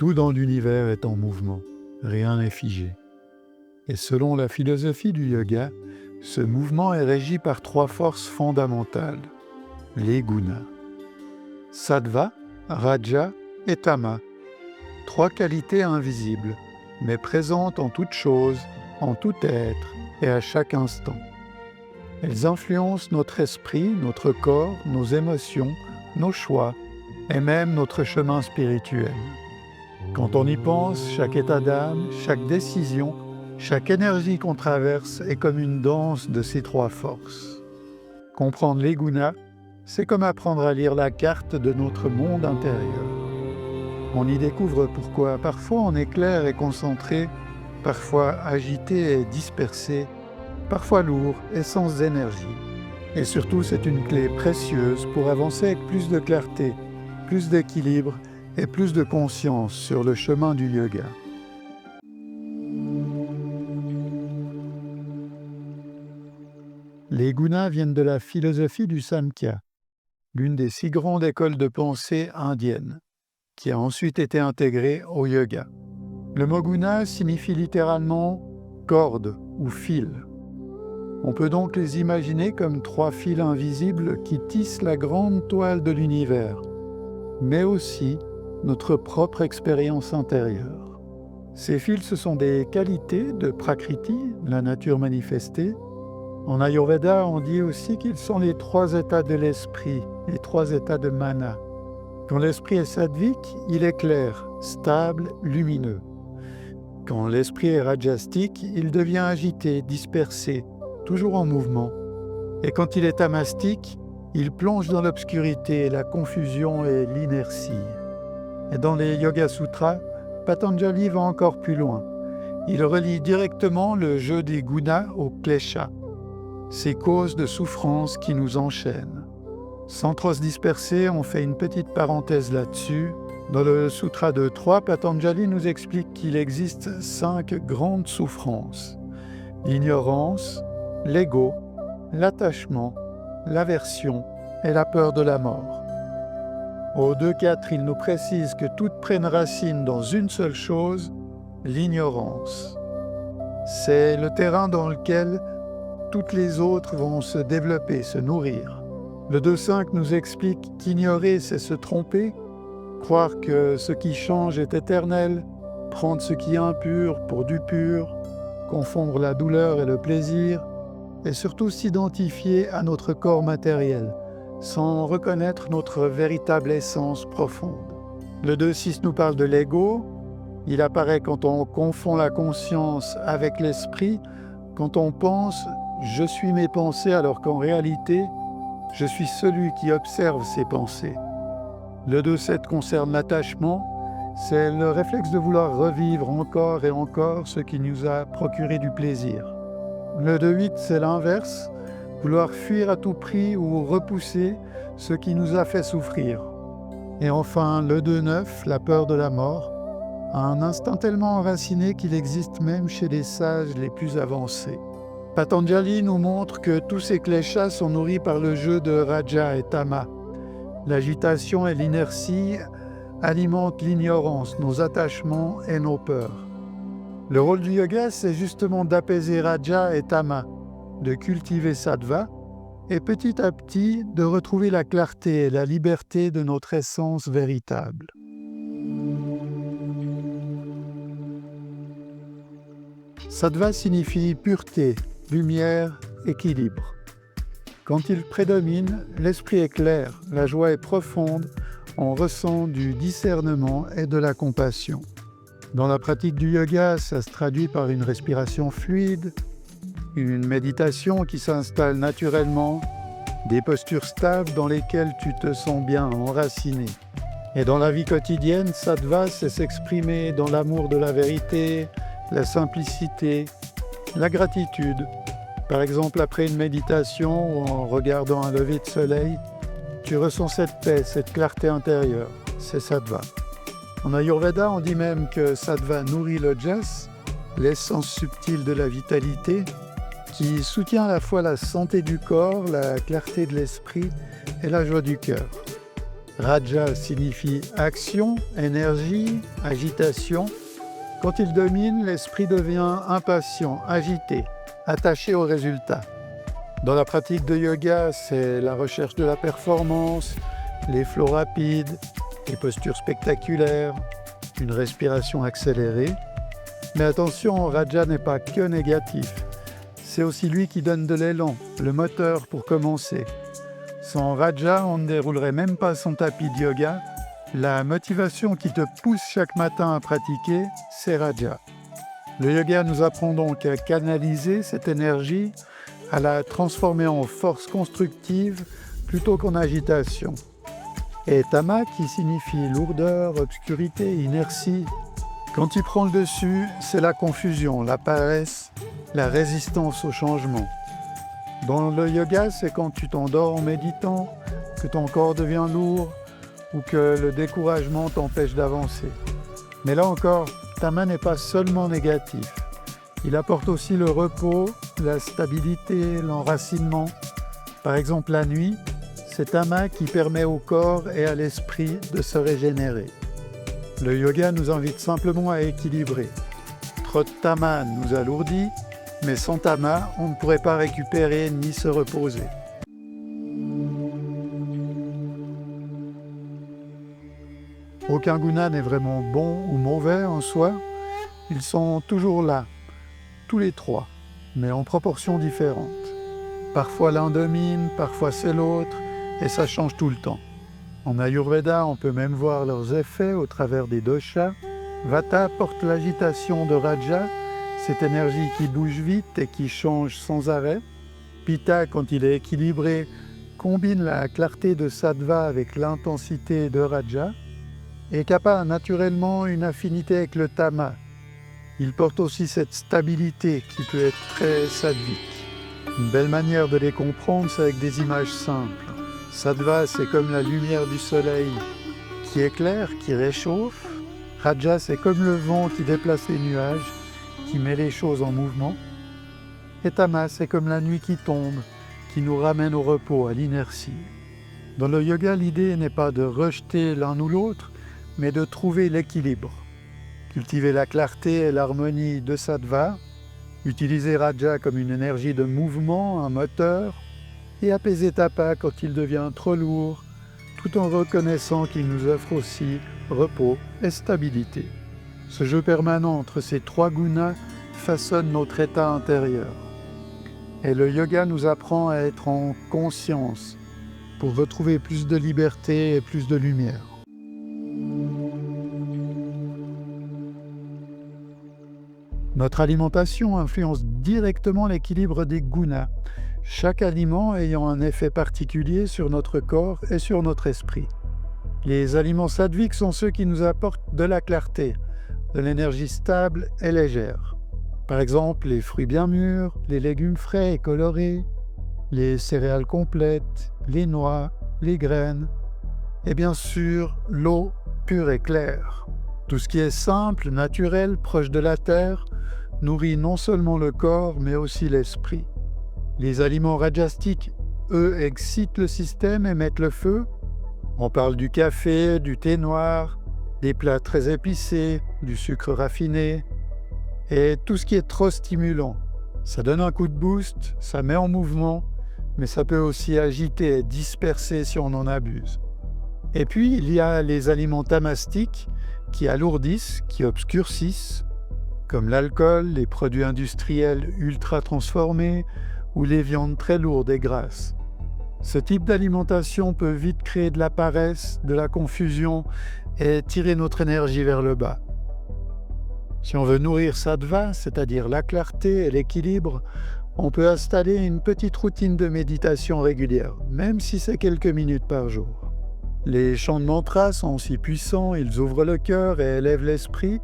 Tout dans l'univers est en mouvement, rien n'est figé. Et selon la philosophie du yoga, ce mouvement est régi par 3 forces fondamentales, les gunas. Sattva, Raja et Tama, 3 qualités invisibles, mais présentes en toute chose, en tout être et à chaque instant. Elles influencent notre esprit, notre corps, nos émotions, nos choix et même notre chemin spirituel. Quand on y pense, chaque état d'âme, chaque décision, chaque énergie qu'on traverse est comme une danse de ces 3 forces. Comprendre les gunas, c'est comme apprendre à lire la carte de notre monde intérieur. On y découvre pourquoi parfois on est clair et concentré, parfois agité et dispersé, parfois lourd et sans énergie. Et surtout, c'est une clé précieuse pour avancer avec plus de clarté, plus d'équilibre et plus de conscience sur le chemin du yoga. Les gunas viennent de la philosophie du Samkhya, l'une des 6 grandes écoles de pensée indiennes, qui a ensuite été intégrée au yoga. Le mot guna signifie littéralement corde ou fil. On peut donc les imaginer comme 3 fils invisibles qui tissent la grande toile de l'univers, mais aussi notre propre expérience intérieure. Ces fils, ce sont des qualités de Prakriti, la nature manifestée. En Ayurveda, on dit aussi qu'ils sont les 3 états de l'esprit, les 3 états de mana. Quand l'esprit est sattvique, il est clair, stable, lumineux. Quand l'esprit est rajastique, il devient agité, dispersé, toujours en mouvement. Et quand il est tamastique, il plonge dans l'obscurité, la confusion et l'inertie. Et dans les Yoga Sutras, Patanjali va encore plus loin. Il relie directement le jeu des gunas au klesha, ces causes de souffrance qui nous enchaînent. Sans trop se disperser, on fait une petite parenthèse là-dessus. Dans le Sutra de 3, Patanjali nous explique qu'il existe 5 grandes souffrances. L'ignorance, l'ego, l'attachement, l'aversion et la peur de la mort. Au 2.4, il nous précise que toutes prennent racine dans une seule chose, l'ignorance. C'est le terrain dans lequel toutes les autres vont se développer, se nourrir. Le 2.5 nous explique qu'ignorer, c'est se tromper, croire que ce qui change est éternel, prendre ce qui est impur pour du pur, confondre la douleur et le plaisir, et surtout s'identifier à notre corps matériel, sans reconnaître notre véritable essence profonde. Le 2.6 nous parle de l'ego. Il apparaît quand on confond la conscience avec l'esprit, quand on pense « je suis mes pensées » alors qu'en réalité, je suis celui qui observe ses pensées. Le 2.7 concerne l'attachement. C'est le réflexe de vouloir revivre encore et encore ce qui nous a procuré du plaisir. Le 2.8, c'est l'inverse, vouloir fuir à tout prix ou repousser ce qui nous a fait souffrir. Et enfin, le 2.9, la peur de la mort, un instinct tellement enraciné qu'il existe même chez les sages les plus avancés. Patanjali nous montre que tous ces kleshas sont nourris par le jeu de Raja et Tama. L'agitation et l'inertie alimentent l'ignorance, nos attachements et nos peurs. Le rôle du yoga, c'est justement d'apaiser Raja et Tama, de cultiver Sattva et petit à petit de retrouver la clarté et la liberté de notre essence véritable. Sattva signifie pureté, lumière, équilibre. Quand il prédomine, l'esprit est clair, la joie est profonde, on ressent du discernement et de la compassion. Dans la pratique du yoga, ça se traduit par une respiration fluide, une méditation qui s'installe naturellement, des postures stables dans lesquelles tu te sens bien enraciné. Et dans la vie quotidienne, Sattva, c'est s'exprimer dans l'amour de la vérité, la simplicité, la gratitude. Par exemple, après une méditation ou en regardant un lever de soleil, tu ressens cette paix, cette clarté intérieure. C'est Sattva. En Ayurveda, on dit même que Sattva nourrit le Jas, l'essence subtile de la vitalité, qui soutient à la fois la santé du corps, la clarté de l'esprit et la joie du cœur. Raja signifie action, énergie, agitation. Quand il domine, l'esprit devient impatient, agité, attaché au résultat. Dans la pratique de yoga, c'est la recherche de la performance, les flots rapides, les postures spectaculaires, une respiration accélérée. Mais attention, Raja n'est pas que négatif. C'est aussi lui qui donne de l'élan, le moteur pour commencer. Sans Raja, on ne déroulerait même pas son tapis de yoga. La motivation qui te pousse chaque matin à pratiquer, c'est Raja. Le yoga nous apprend donc à canaliser cette énergie, à la transformer en force constructive plutôt qu'en agitation. Et Tama, qui signifie lourdeur, obscurité, inertie. Quand il prend le dessus, c'est la confusion, la paresse, la résistance au changement. Dans le yoga, c'est quand tu t'endors en méditant, que ton corps devient lourd ou que le découragement t'empêche d'avancer. Mais là encore, Tama n'est pas seulement négatif. Il apporte aussi le repos, la stabilité, l'enracinement. Par exemple, la nuit, c'est Tama qui permet au corps et à l'esprit de se régénérer. Le yoga nous invite simplement à équilibrer. Trop de Tama nous alourdit, mais sans Tama, on ne pourrait pas récupérer ni se reposer. Aucun guna n'est vraiment bon ou mauvais en soi. Ils sont toujours là, tous les trois, mais en proportions différentes. Parfois l'un domine, parfois c'est l'autre, et ça change tout le temps. En Ayurveda, on peut même voir leurs effets au travers des doshas. Vata porte l'agitation de Raja, cette énergie qui bouge vite et qui change sans arrêt. Pitta, quand il est équilibré, combine la clarté de Sattva avec l'intensité de Raja. Et Kapha a naturellement une affinité avec le Tama. Il porte aussi cette stabilité qui peut être très sattvique. Une belle manière de les comprendre, c'est avec des images simples. Sattva, c'est comme la lumière du soleil qui éclaire, qui réchauffe. Raja, c'est comme le vent qui déplace les nuages, qui met les choses en mouvement. Et Tama, c'est comme la nuit qui tombe, qui nous ramène au repos, à l'inertie. Dans le yoga, l'idée n'est pas de rejeter l'un ou l'autre, mais de trouver l'équilibre. Cultiver la clarté et l'harmonie de Sattva, utiliser Raja comme une énergie de mouvement, un moteur, et apaiser Tapa quand il devient trop lourd, tout en reconnaissant qu'il nous offre aussi repos et stabilité. Ce jeu permanent entre ces trois gunas façonne notre état intérieur. Et le yoga nous apprend à être en conscience pour retrouver plus de liberté et plus de lumière. Notre alimentation influence directement l'équilibre des gunas, chaque aliment ayant un effet particulier sur notre corps et sur notre esprit. Les aliments sattviques sont ceux qui nous apportent de la clarté, de l'énergie stable et légère. Par exemple, les fruits bien mûrs, les légumes frais et colorés, les céréales complètes, les noix, les graines, et bien sûr l'eau pure et claire. Tout ce qui est simple, naturel, proche de la terre, nourrit non seulement le corps, mais aussi l'esprit. Les aliments rajastiques, eux, excitent le système et mettent le feu. On parle du café, du thé noir, des plats très épicés, du sucre raffiné, et tout ce qui est trop stimulant. Ça donne un coup de boost, ça met en mouvement, mais ça peut aussi agiter et disperser si on en abuse. Et puis, il y a les aliments tamastiques qui alourdissent, qui obscurcissent, comme l'alcool, les produits industriels ultra transformés ou les viandes très lourdes et grasses. Ce type d'alimentation peut vite créer de la paresse, de la confusion et tirer notre énergie vers le bas. Si on veut nourrir Sattva, c'est-à-dire la clarté et l'équilibre, on peut installer une petite routine de méditation régulière, même si c'est quelques minutes par jour. Les chants de mantras sont aussi puissants, ils ouvrent le cœur et élèvent l'esprit.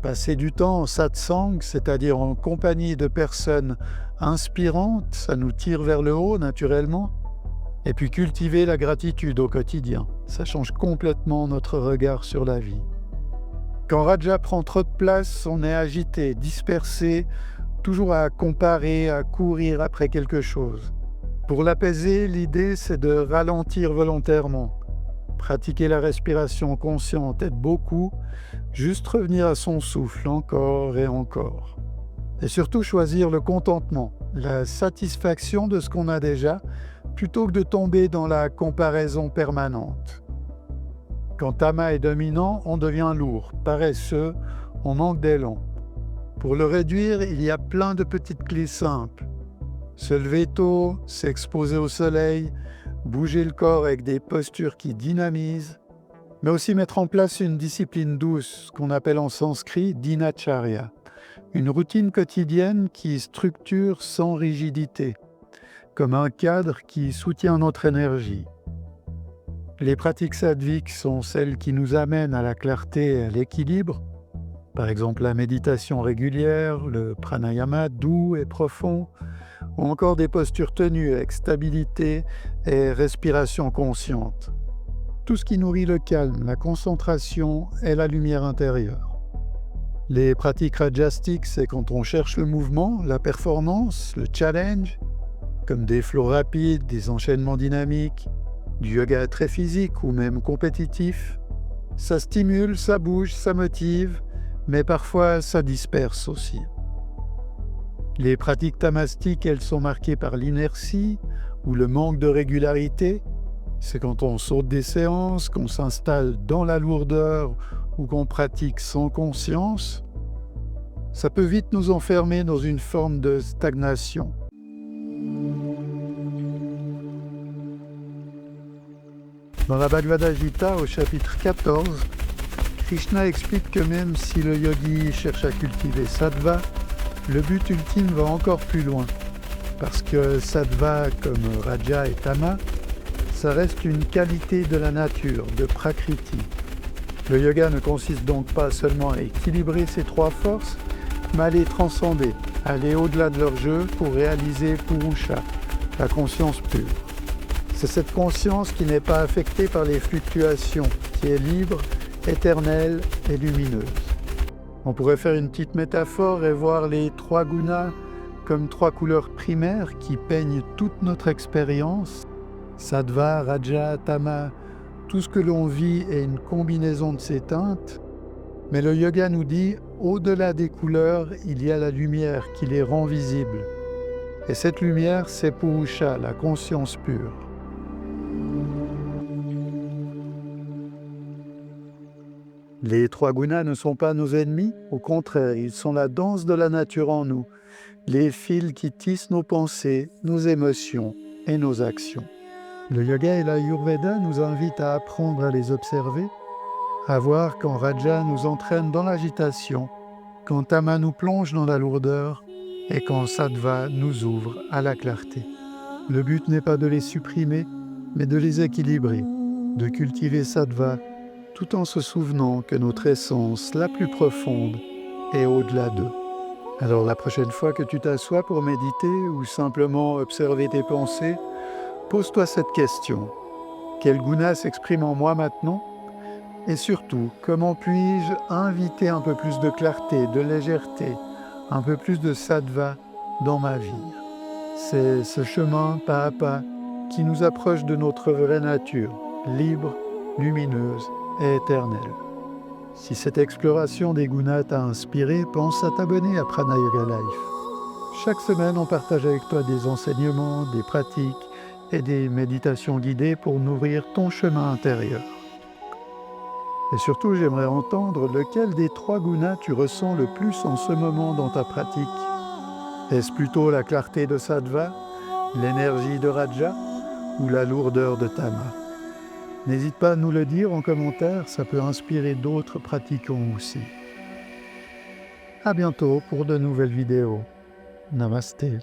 Passer du temps en satsang, c'est-à-dire en compagnie de personnes inspirantes, ça nous tire vers le haut naturellement. Et puis cultiver la gratitude au quotidien, ça change complètement notre regard sur la vie. Quand Raja prend trop de place, on est agité, dispersé, toujours à comparer, à courir après quelque chose. Pour l'apaiser, l'idée c'est de ralentir volontairement, Pratiquer la respiration consciente aide beaucoup, juste revenir à son souffle encore et encore. Et surtout choisir le contentement, la satisfaction de ce qu'on a déjà, plutôt que de tomber dans la comparaison permanente. Quand Tama est dominant, on devient lourd, paresseux, on manque d'élan. Pour le réduire, il y a plein de petites clés simples. Se lever tôt, s'exposer au soleil, bouger le corps avec des postures qui dynamisent, mais aussi mettre en place une discipline douce, qu'on appelle en sanskrit dinacharya, une routine quotidienne qui structure sans rigidité, comme un cadre qui soutient notre énergie. Les pratiques sattviques sont celles qui nous amènent à la clarté et à l'équilibre, par exemple la méditation régulière, le pranayama doux et profond, ou encore des postures tenues avec stabilité et respiration consciente. Tout ce qui nourrit le calme, la concentration et la lumière intérieure. Les pratiques rajastiques, c'est quand on cherche le mouvement, la performance, le challenge, comme des flots rapides, des enchaînements dynamiques, du yoga très physique ou même compétitif. Ça stimule, ça bouge, ça motive, mais parfois ça disperse aussi. Les pratiques tamastiques, elles sont marquées par l'inertie ou le manque de régularité. C'est quand on saute des séances, qu'on s'installe dans la lourdeur ou qu'on pratique sans conscience. Ça peut vite nous enfermer dans une forme de stagnation. Dans la Bhagavad Gita, au chapitre 14, Krishna explique que même si le yogi cherche à cultiver sattva, le but ultime va encore plus loin, parce que sattva, comme raja et tama, ça reste une qualité de la nature, de prakriti. Le yoga ne consiste donc pas seulement à équilibrer ces trois forces, mais à les transcender, aller au-delà de leur jeu pour réaliser Purusha, la conscience pure. C'est cette conscience qui n'est pas affectée par les fluctuations, qui est libre, éternelle et lumineuse. On pourrait faire une petite métaphore et voir les trois gunas comme trois couleurs primaires qui peignent toute notre expérience. Sattva, raja, tama, tout ce que l'on vit est une combinaison de ces teintes. Mais le yoga nous dit, au-delà des couleurs, il y a la lumière qui les rend visibles. Et cette lumière, c'est Purusha, la conscience pure. Les trois gunas ne sont pas nos ennemis, au contraire, ils sont la danse de la nature en nous, les fils qui tissent nos pensées, nos émotions et nos actions. Le yoga et l'Ayurveda nous invitent à apprendre à les observer, à voir quand Raja nous entraîne dans l'agitation, quand Tama nous plonge dans la lourdeur et quand Sattva nous ouvre à la clarté. Le but n'est pas de les supprimer, mais de les équilibrer, de cultiver Sattva, tout en se souvenant que notre essence la plus profonde est au-delà d'eux. Alors la prochaine fois que tu t'assois pour méditer ou simplement observer tes pensées, pose-toi cette question. Quel guna s'exprime en moi maintenant? Et surtout, comment puis-je inviter un peu plus de clarté, de légèreté, un peu plus de sattva dans ma vie? C'est ce chemin pas à pas qui nous approche de notre vraie nature, libre, lumineuse et éternelle. Si cette exploration des gunas t'a inspiré, pense à t'abonner à Prana Yoga Life. Chaque semaine, on partage avec toi des enseignements, des pratiques et des méditations guidées pour nourrir ton chemin intérieur. Et surtout, j'aimerais entendre lequel des trois gunas tu ressens le plus en ce moment dans ta pratique. Est-ce plutôt la clarté de Sattva, l'énergie de Raja ou la lourdeur de Tama? N'hésite pas à nous le dire en commentaire, ça peut inspirer d'autres pratiquants aussi. À bientôt pour de nouvelles vidéos. Namasté.